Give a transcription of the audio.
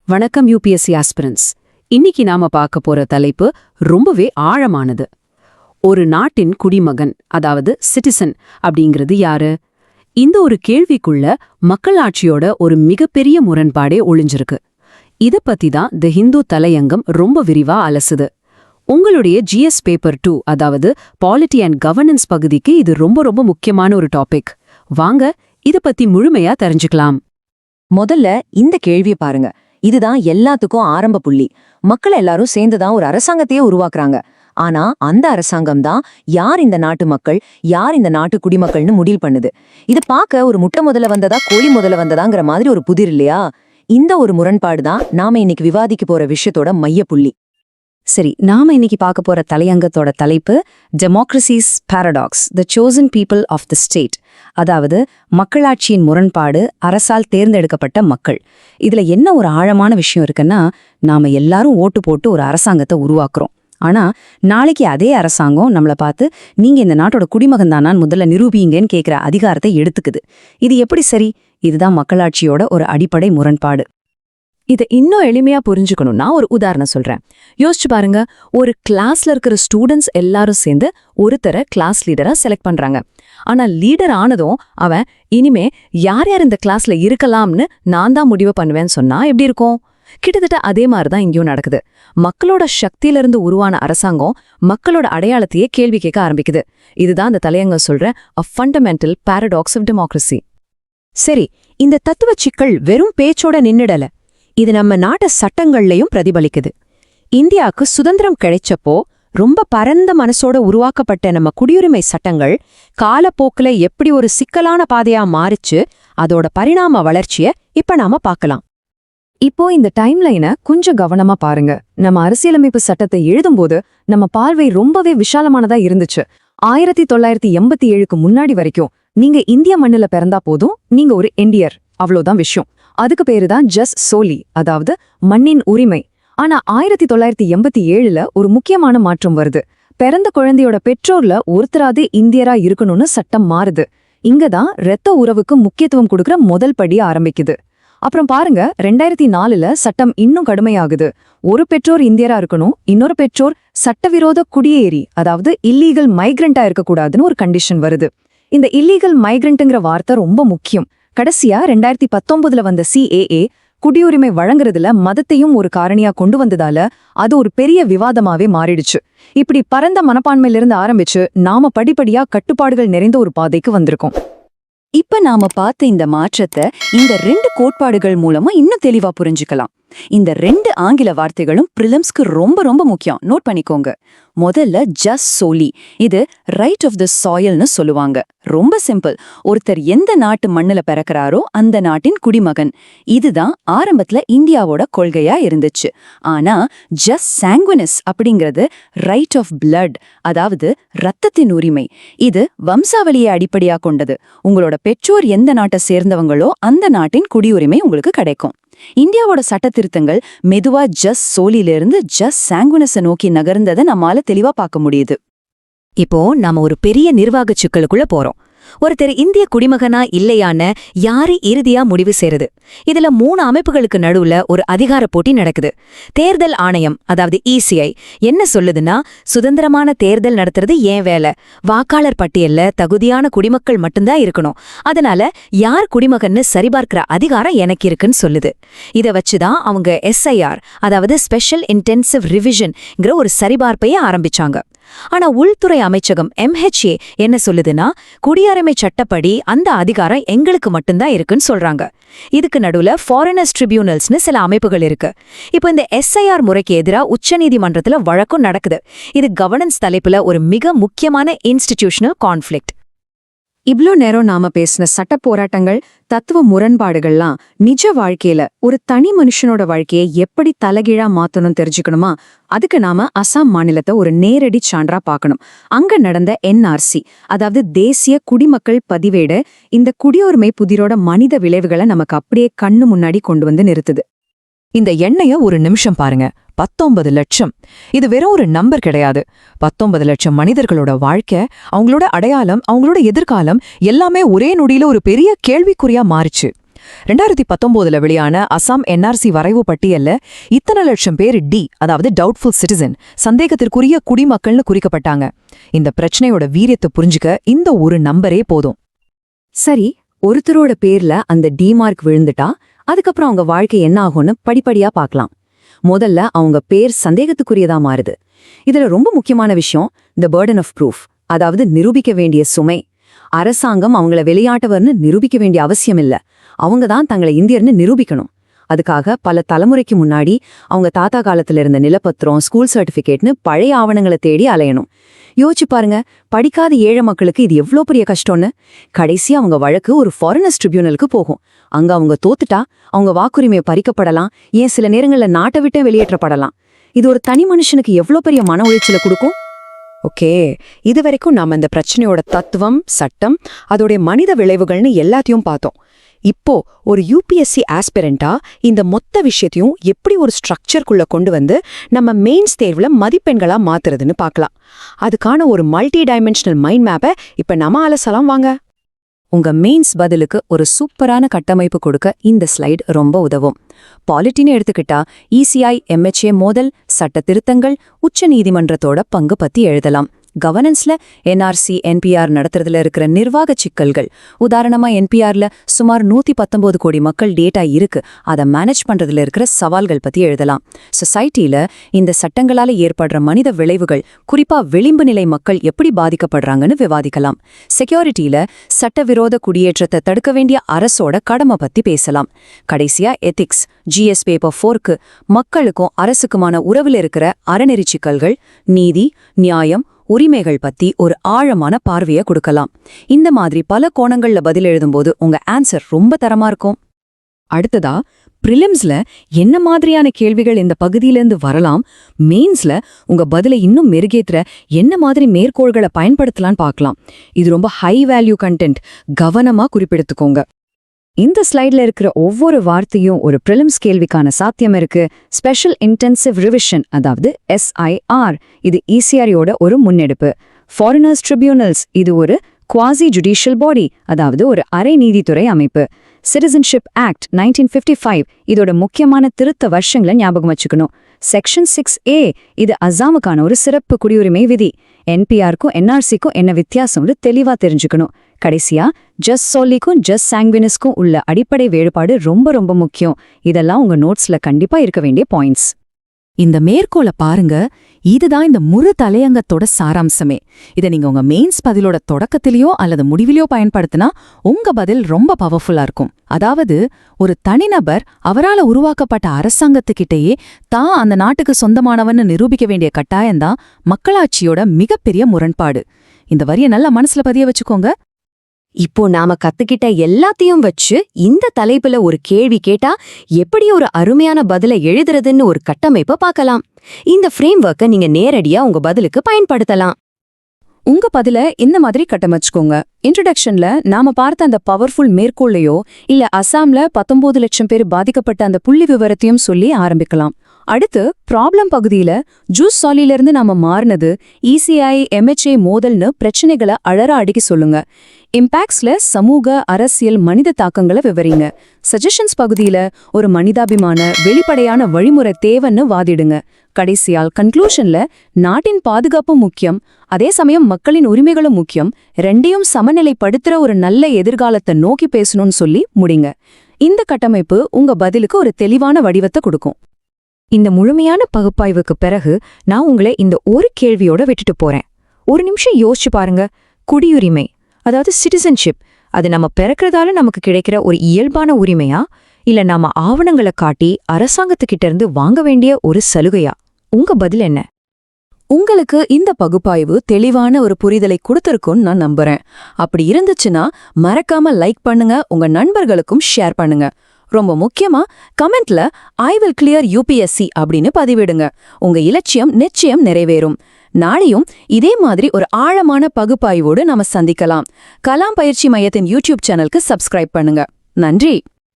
வணக்கம் UPSC aspirants. இன்னைக்கு நாம பார்க்க போற தலைப்பு ரொம்பவே ஆழமானது. ஒரு நாட்டின் குடிமகன், அதாவது சிட்டிசன் அப்படிங்கிறது யாரு? இந்த ஒரு கேள்விக்குள்ள மக்களாட்சியோட ஒரு மிகப்பெரிய முரண்பாடே ஒளிஞ்சிருக்கு. இத பத்தி தான் தி ஹிந்து தலையங்கம் ரொம்ப விரிவா அலசுது. உங்களுடைய GS பேப்பர் 2, அதாவது பாலிட்டி அண்ட் கவர்னன்ஸ் பகுதிக்கு இது ரொம்ப ரொம்ப முக்கியமான ஒரு டாபிக். வாங்க இத பத்தி முழுமையா தெரிஞ்சுக்கலாம். முதல்ல இந்த கேள்வியை பாருங்க. இதுதான் எல்லாத்துக்கும் ஆரம்ப புள்ளி. மக்கள் எல்லாரும் சேர்ந்துதான் ஒரு அரசாங்கத்தையே உருவாக்குறாங்க. ஆனா அந்த அரசாங்கம் தான் யார் இந்த நாட்டு மக்கள், யார் இந்த நாட்டு குடிமக்கள்னு முடிவு பண்ணுது. இது பார்க்க ஒரு முட்டை முதல்ல வந்ததா கோழி முதல்ல வந்ததாங்கிற மாதிரி ஒரு புதிர் இல்லையா? இந்த ஒரு முரண்பாடு தான் நாம இன்னைக்கு விவாதிக்க போற விஷயத்தோட மையப்புள்ளி. சரி, நாம இன்னைக்கு பார்க்க போற தலையங்கத்தோட தலைப்பு democracy's paradox, the chosen people of the state. அதாவது மக்களாட்சியின் முரண்பாடு, அரசால் தேர்ந்தெடுக்கப்பட்ட மக்கள். இதுல என்ன ஒரு ஆழமான விஷயம் இருக்குன்னா, நாம எல்லாரும் ஓட்டு போட்டு ஒரு அரசாங்கத்தை உருவாக்குறோம். ஆனா நாளைக்கு அதே அரசாங்கம் நம்மளை பார்த்து நீங்க இந்த நாட்டோட குடிமகன் தானான்னு முதல்ல நிரூபிங்கன்னு கேட்கிற அதிகாரத்தை எடுத்துக்குது. இது எப்படி சரி? இதுதான் மக்களாட்சியோட ஒரு அடிப்படை முரண்பாடு. இதை இன்னும் எளிமையா புரிஞ்சுக்கணும்னா ஒரு உதாரணம் சொல்றேன். யோசிச்சு பாருங்க, ஒரு கிளாஸ்ல இருக்கிற ஸ்டூடெண்ட்ஸ் எல்லாரும் சேர்ந்து ஒருத்தரை கிளாஸ் லீடரா செலக்ட் பண்றாங்க. ஆனா லீடர் ஆனதும் அவன் இனிமே யார் யார் இந்த கிளாஸ்ல இருக்கலாம்னு நான் தான் முடிவு பண்ணுவேன்னு சொன்னா எப்படி இருக்கும்? கிட்டத்தட்ட அதே மாதிரிதான் இங்கேயும் நடக்குது. மக்களோட சக்தியிலிருந்து உருவான அரசாங்கம் மக்களோட அடையாளத்தையே கேள்வி கேட்க ஆரம்பிக்குது. இதுதான் அந்த தலையங்கம் சொல்ற a fundamental paradox of democracy. சரி, இந்த தத்துவ சிக்கல் வெறும் பேச்சோட நின்னுடல. இது நம்ம நாட்டு சட்டங்கள்லயும் பிரதிபலிக்குது. இந்தியாவுக்கு சுதந்திரம் கிடைச்சப்போ ரொம்ப பரந்த மனசோட உருவாக்கப்பட்ட நம்ம குடியுரிமை சட்டங்கள் காலப்போக்குல எப்படி ஒரு சிக்கலான பாதையா மாறிச்சு, அதோட பரிணாம வளர்ச்சிய இப்ப நாம பார்க்கலாம். இப்போ இந்த டைம்லைனை கொஞ்சம் கவனமா பாருங்க. நம்ம அரசியலமைப்பு சட்டத்தை எழுதும்போது நம்ம பார்வை ரொம்பவே விஷாலமானதா இருந்துச்சு. 1987க்கு முன்னாடி வரைக்கும் நீங்க இந்திய மண்ணுல பிறந்தா போதும், நீங்க ஒரு இந்தியர், அவ்வளோதான் விஷயம். அதுக்கு பேருதான் ஜஸ் சோலி, அதாவது மண்ணின் உரிமை. ஆனா 1987ல ஒரு முக்கியமான மாற்றம் வருது. பிறந்த குழந்தையோட பெற்றோர்ல ஒருத்தராது இந்தியரா இருக்கணும்னு சட்டம் மாறுது. இங்கதான் இரத்த உறவுக்கு முக்கியத்துவம் கொடுக்கற முதல் படி ஆரம்பிக்குது. அப்புறம் பாருங்க, 2004ல சட்டம் இன்னும் கடுமையாகுது. ஒரு பெற்றோர் இந்தியரா இருக்கணும், இன்னொரு பெற்றோர் சட்டவிரோத குடியேறி, அதாவது இல்லீகல் மைக்ரண்டா இருக்கக்கூடாதுன்னு ஒரு கண்டிஷன் வருது. இந்த இல்லீகல் மைக்ரண்ட்ங்கிற வார்த்தை ரொம்ப முக்கியம். கடைசியா 2019ல வந்த CAA குடியுரிமை வழங்குறதுல மதத்தையும் ஒரு காரணியா கொண்டு வந்ததால அது ஒரு பெரிய விவாதமாவே மாறிடுச்சு. இப்படி பரந்த மனப்பான்மையிலிருந்து ஆரம்பிச்சு நாம படிப்படியா கட்டுப்பாடுகள் நிறைந்த ஒரு பாதைக்கு வந்திருக்கோம். இப்ப நாம பார்த்த இந்த மாற்றத்தை இந்த 2 கோட்பாடுகள் மூலமா இன்னும் தெளிவா புரிஞ்சுக்கலாம். இந்த 2 ஆங்கில வார்த்தைகளும் பிரிலிம்ஸ்க்கு ரொம்ப ரொம்ப முக்கியம். நோட் பண்ணிக்கோங்க. முதல்ல ஜஸ்ட் சோலி, இது ரைட் ஆஃப் தி சாயில்னு சொல்லுவாங்க. ரொம்ப சிம்பிள். ஒருத்தர் எந்த நாட்டு மண்ணுல பிறக்கிறாரோ அந்த நாட்டின் குடிமகன். இதுதான் ஆரம்பத்துல இந்தியாவோட கொள்கையா இருந்துச்சு. ஆனா ஜஸ்ட் சாங்குவினஸ் அப்படிங்கிறது ரைட் ஆஃப் பிளட், அதாவது ரத்தத்தின் உரிமை. இது வம்சாவளியை அடிப்படையா கொண்டது. உங்களோட பெற்றோர் எந்த நாட்டை சேர்ந்தவங்களோ அந்த நாட்டின் குடியுரிமை உங்களுக்கு கிடைக்கும். இந்தியாவோட சட்ட திருத்தங்கள் மெதுவா ஜஸ்ட் சோலியிலிருந்து ஜஸ்ட் சாங்குவினஸை நோக்கி நகர்ந்ததை நம்மால தெளிவா பார்க்க முடியுது. இப்போ நாம ஒரு பெரிய நிர்வாக சிக்கலுக்குள்ள போறோம். ஒருத்தர் இந்திய குடிமகனா இல்லையான்னு யாரு இறுதியா முடிவு செய்யறது? இதுல 3 அமைப்புகளுக்கு நடுவுல ஒரு அதிகார போட்டி நடக்குது. தேர்தல் ஆணையம், அதாவது ECI என்ன சொல்லுதுன்னா, சுதந்திரமான தேர்தல் நடத்துறது ஏன் வேலை, வாக்காளர் பட்டியல்ல தகுதியான குடிமக்கள் மட்டும்தான் இருக்கணும், அதனால யார் குடிமகன்னு சரிபார்க்கிற அதிகாரம் எனக்கு இருக்குன்னு சொல்லுது. இத வச்சுதான் அவங்க SIR, அதாவது ஸ்பெஷல் இன்டென்சிவ் ரிவிஷன்ங்கிற ஒரு சரிபார்ப்பையே ஆரம்பிச்சாங்க. ஆனா உள்துறை அமைச்சகம் MHA என்ன சொல்லுதுன்னா, குடியுரிமை சட்டப்படி அந்த அதிகாரம் எங்களுக்கு மட்டும்தான் இருக்குன்னு சொல்றாங்க. இதுக்கு நடுவுல ஃபாரினர்ஸ் ட்ரிபியூனல்ஸ்னு சில அமைப்புகள் இருக்கு. இப்போ இந்த SIR முறைக்கு எதிரா உச்சநீதிமன்றத்துல வழக்கும் நடக்குது. இது கவர்னன்ஸ் தலைப்புல ஒரு மிக முக்கியமான இன்ஸ்டிடியூஷனல் கான்ஃப்ளிக்ட். இவ்ளோ நேரம் நாம பேசின சட்ட போராட்டங்கள், தத்துவ முரண்பாடுகள்லாம் நிஜ வாழ்க்கையில ஒரு தனி மனுஷனோட வாழ்க்கையை எப்படி தலைகீழா மாத்தணும் தெரிஞ்சுக்கணுமா? அதுக்கு நாம அசாம் மாநிலத்தை ஒரு நேரடி சான்றா பார்க்கணும். அங்க நடந்த NRC, அதாவது தேசிய குடிமக்கள் பதிவேடு, இந்த குடியுரிமை புதிரோட மனித விளைவுகளை நமக்கு அப்படியே கண்ணு முன்னாடி கொண்டு வந்து நிறுத்துது. இந்த எண்ணைய ஒரு நிமிஷம் பாருங்க. 19 லட்சம். இது வெறும் ஒரு நம்பர் கிடையாது. 19 லட்சம் மனிதர்களோட வாழ்க்கை, அவங்களோட அடையாளம், அவங்களோட எதிர்காலம் எல்லாமே ஒரே நொடியில ஒரு பெரிய கேள்விக்குறியா மாறிச்சு. 2019 வெளியான அசாம் என்ஆர்சி வரைவு பட்டியல்ல இத்தனை லட்சம் பேர் டி, அதாவது டவுட்ஃபுல் சிட்டிசன், சந்தேகத்திற்குரிய குடிமக்கள்னு குறிக்கப்பட்டாங்க. இந்த பிரச்சனையோட வீரியத்தை புரிஞ்சுக்க இந்த ஒரு நம்பரே போதும். சரி, ஒருத்தரோட பேர்ல அந்த டி மார்க் விழுந்துட்டா அதுக்கப்புறம் அவங்க வாழ்க்கை என்ன ஆகும்னு படிப்படியா பார்க்கலாம். முதல்ல அவங்க பேர் சந்தேகத்துக்குரியதா மாறுது. இதுல ரொம்ப முக்கியமான விஷயம் தி பர்டன் ஆஃப் ப்ரூஃப், அதாவது நிரூபிக்க வேண்டிய சுமை. அரசாங்கம் அவங்கள வெளியாட்டவர்னு நிரூபிக்க வேண்டிய அவசியம் இல்ல, அவங்க தான் தங்களை இந்தியர்னு நிரூபிக்கணும். அதுக்காக பல தலைமுறைக்கு முன்னாடி அவங்க தாத்தா காலத்துல இருந்த நிலப்பத்திரம், ஸ்கூல் சர்டிபிகேட்னு பழைய ஆவணங்களை தேடி அலையணும். யோசிச்சு பாருங்க, படிக்காத ஏழை மக்களுக்கு இது எவ்வளோ பெரிய கஷ்டம்னு. கடைசியா அவங்க வழக்கு ஒரு ஃபாரினர்ஸ் ட்ரிபியூனலுக்கு போகும். அங்க அவங்க தோத்துட்டா அவங்க வாக்குரிமையை பறிக்கப்படலாம், ஏன் சில நேரங்கள்ல நாட்டை விட்டே வெளியேற்றப்படலாம். இது ஒரு தனி மனுஷனுக்கு எவ்வளோ பெரிய மன உளைச்சலை கொடுக்கும். ஓகே, இது வரைக்கும் நாம இந்த பிரச்சனையோட தத்துவம், சட்டம், அதோடைய மனித விளைவுகள்னு எல்லாத்தையும் பார்த்தோம். இப்போ ஒரு யூபிஎஸ்சி ஆஸ்பிரண்டா இந்த மொத்த விஷயத்தையும் எப்படி ஒரு ஸ்ட்ரக்சர்க்குள்ள கொண்டு வந்து நம்ம மெயின்ஸ் தேர்வுல மதிப்பெண்களா மாத்துறதுன்னு பார்க்கலாம். அதுக்கான ஒரு மல்டி டைமென்ஷனல் மைண்ட் மேப்பை இப்ப நம்ம அலசலாம் வாங்க. உங்க மெயின்ஸ் பதிலுக்கு ஒரு சூப்பரான கட்டமைப்பு கொடுக்க இந்த ஸ்லைடு ரொம்ப உதவும். பாலிட்டின்னு எடுத்துக்கிட்டா இசிஐ, எம்எச்ஏ மோதல், சட்ட திருத்தங்கள், உச்ச நீதிமன்றத்தோட பங்கு பத்தி எழுதலாம். கவர்னன்ஸ்ல என்ஆர்சி, என்பிஆர் நடத்துறதுல இருக்கிற நிர்வாக சிக்கல்கள், உதாரணமா என்பிஆர்ல சுமார் 119 கோடி மக்கள் டேட்டா இருக்கு, அதை மேனேஜ் பண்றதுல இருக்கிற சவால்கள் பத்தி எழுதலாம். சொசைட்டில இந்த சட்டங்களால ஏற்படுற மனித விளைவுகள், குறிப்பா விளிம்பு நிலை மக்கள் எப்படி பாதிக்கப்படுறாங்கன்னு விவாதிக்கலாம். செக்யூரிட்டியில சட்டவிரோத குடியேற்றத்தை தடுக்க வேண்டிய அரசோட கடமை பத்தி பேசலாம். கடைசியா எத்திக்ஸ், ஜிஎஸ் பேப்பர் 4க்கு மக்களுக்கும் அரசுக்குமான உறவில் இருக்கிற அறநெறி சிக்கல்கள், நீதி, நியாயம், உரிமைகள் பத்தி ஒரு ஆழமான பார்வையை கொடுக்கலாம். இந்த மாதிரி பல கோணங்கள்ல பதில் எழுதும்போது உங்க ஆன்சர் ரொம்ப தரமா இருக்கும். அடுத்ததா பிரிலிம்ஸ்ல என்ன மாதிரியான கேள்விகள் இந்த பகுதியிலேருந்து வரலாம், மெயின்ஸ்ல உங்க பதிலை இன்னும் மெருகேற்ற என்ன மாதிரி மேற்கோள்களை பயன்படுத்தலான்னு பார்க்கலாம். இது ரொம்ப ஹை வேல்யூ கண்டென்ட், கவனமா குறிப்பெடுத்துக்கோங்க. இந்த ஸ்லைட்ல இருக்கிற ஒவ்வொரு வார்த்தையும் ஒரு பிரிலிம்ஸ் கேள்விக்கான சாத்தியம் இருக்கு. ஸ்பெஷல் இன்டென்சிவ் ரிவிஷன், அதாவது SIR, இது ECRயோட ஒரு முன்னெடுப்பு. ஃபாரினர்ஸ் ட்ரிபியூனல்ஸ், இது ஒரு குவாசி ஜுடிஷியல் பாடி, அதாவது ஒரு அரை நீதித்துறை அமைப்பு. சிட்டிசன்ஷிப் ஆக்ட் 1955, இதோட முக்கியமான திருத்த வருஷங்களை ஞாபகம் வச்சுக்கணும். செக்ஷன் 6A, இது அசாமுக்கான ஒரு சிறப்பு குடியுரிமை விதி. என்பிஆருக்கும் என்ஆர்சிக்கும் என்ன வித்தியாசம்னு தெளிவா தெரிஞ்சுக்கணும். கடைசியா ஜஸ்ட் சோலிக்கும் ஜஸ்ட் சாங்வினஸ்க்கும் உள்ள அடிப்படை வேறுபாடு ரொம்ப ரொம்ப முக்கியம். இதெல்லாம் உங்க நோட்ஸ்ல கண்டிப்பா இருக்க வேண்டிய பாயிண்ட்ஸ். இந்த மேற்கோளை பாருங்க, இதுதான் இந்த முழு தலையங்கத்தோட சாராம்சமே. இதை நீங்க உங்க மெயின்ஸ் பதிலோட தொடக்கத்திலேயோ அல்லது முடிவிலையோ பயன்படுத்தினா உங்க பதில் ரொம்ப பவர்ஃபுல்லா இருக்கும். அதாவது ஒரு தனிநபர் அவரால உருவாக்கப்பட்ட அரசாங்கத்துக்கிட்டேயே தான் அந்த நாட்டுக்கு சொந்தமானவன்னு நிரூபிக்க வேண்டிய கட்டாயம்தான் மக்களாட்சியோட மிகப்பெரிய முரண்பாடு. இந்த வரியை நல்லா மனசுல பதிய வச்சுக்கோங்க. இப்போ நாம கத்துக்கிட்ட எல்லாத்தையும் வச்சு இந்த தலைப்புல ஒரு கேள்வி கேட்டா எப்படி ஒரு அருமையான பதிலை எழுதுறதுன்னு ஒரு கட்டமைப்பை பார்க்கலாம். இந்த ஃப்ரேம் ஒர்க்கை நீங்க நேரடியா உங்க பதிலுக்கு பயன்படுத்தலாம். உங்க பதில இந்த மாதிரி கட்டமைச்சுக்கோங்க. இன்ட்ரடக்ஷன்ல நாம பார்த்த அந்த பவர்ஃபுல் மேற்கோளையோ இல்ல அசாம்ல 19 லட்சம் பேர் பாதிக்கப்பட்ட அந்த புள்ளி விவரத்தையும் சொல்லி ஆரம்பிக்கலாம். அடுத்து ப்ராப்ளம் பகுதியில ஜூஸ் சாலிலிருந்து நாம மாறினது இசிஐ, எம்எச்ஏ மோதல்னு பிரச்சனைகளை அழற அடுக்கி சொல்லுங்க. இம்பாக்ட்ஸ்ல சமூக, அரசியல், மனித தாக்கங்களை விவரிங்க. சஜஷன்ஸ் பகுதியில ஒரு மனிதாபிமான வெளிப்படையான வழிமுறை தேவைன்னு வாதிடுங்க. கடைசியால் கன்க்ளூஷன்ல நாட்டின் பாதுகாப்பு முக்கியம், அதே சமயம் மக்களின் உரிமைகளும் முக்கியம், ரெண்டையும் சமநிலைப்படுத்துற ஒரு நல்ல எதிர்காலத்தை நோக்கி பேசணும்னு சொல்லி முடிங்க. இந்த கட்டமைப்பு உங்க பதிலுக்கு ஒரு தெளிவான வடிவத்தை கொடுக்கும். இந்த முழுமையான பகுப்பாய்வுக்கு பிறகு நான் உங்களை இந்த ஒரு கேள்வியோட விட்டுட்டு போறேன். ஒரு நிமிஷம் யோசிச்சு பாருங்க. குடியுரிமை, அதாவது சிட்டிசன்ஷிப், அது நம்ம பிறக்கிறதால நமக்கு கிடைக்கிற ஒரு இயல்பான உரிமையா, இல்ல நாம ஆவணங்களை காட்டி அரசாங்கத்துக்கிட்ட இருந்து வாங்க வேண்டிய ஒரு சலுகையா? உங்க பதில் என்ன? உங்களுக்கு இந்த பகுப்பாய்வு தெளிவான ஒரு புரிதலை கொடுத்திருக்கும்னு நான் நம்புறேன். அப்படி இருந்துச்சுன்னா மறக்காம லைக் பண்ணுங்க, உங்க நண்பர்களுக்கும் ஷேர் பண்ணுங்க. ரொம்ப முக்கியமா கமெண்ட்ல ஐ வில் கிளியர் யூபிஎஸ்சி அப்படின்னு பதிவிடுங்க. உங்க இலட்சியம் நிச்சயம் நிறைவேறும். நாளையும் இதே மாதிரி ஒரு ஆழமான பகுப்பாய்வோடு நாம சந்திக்கலாம். கலாம் பயிற்சி மையத்தின் யூடியூப் சேனலுக்கு சப்ஸ்கிரைப் பண்ணுங்க. நன்றி.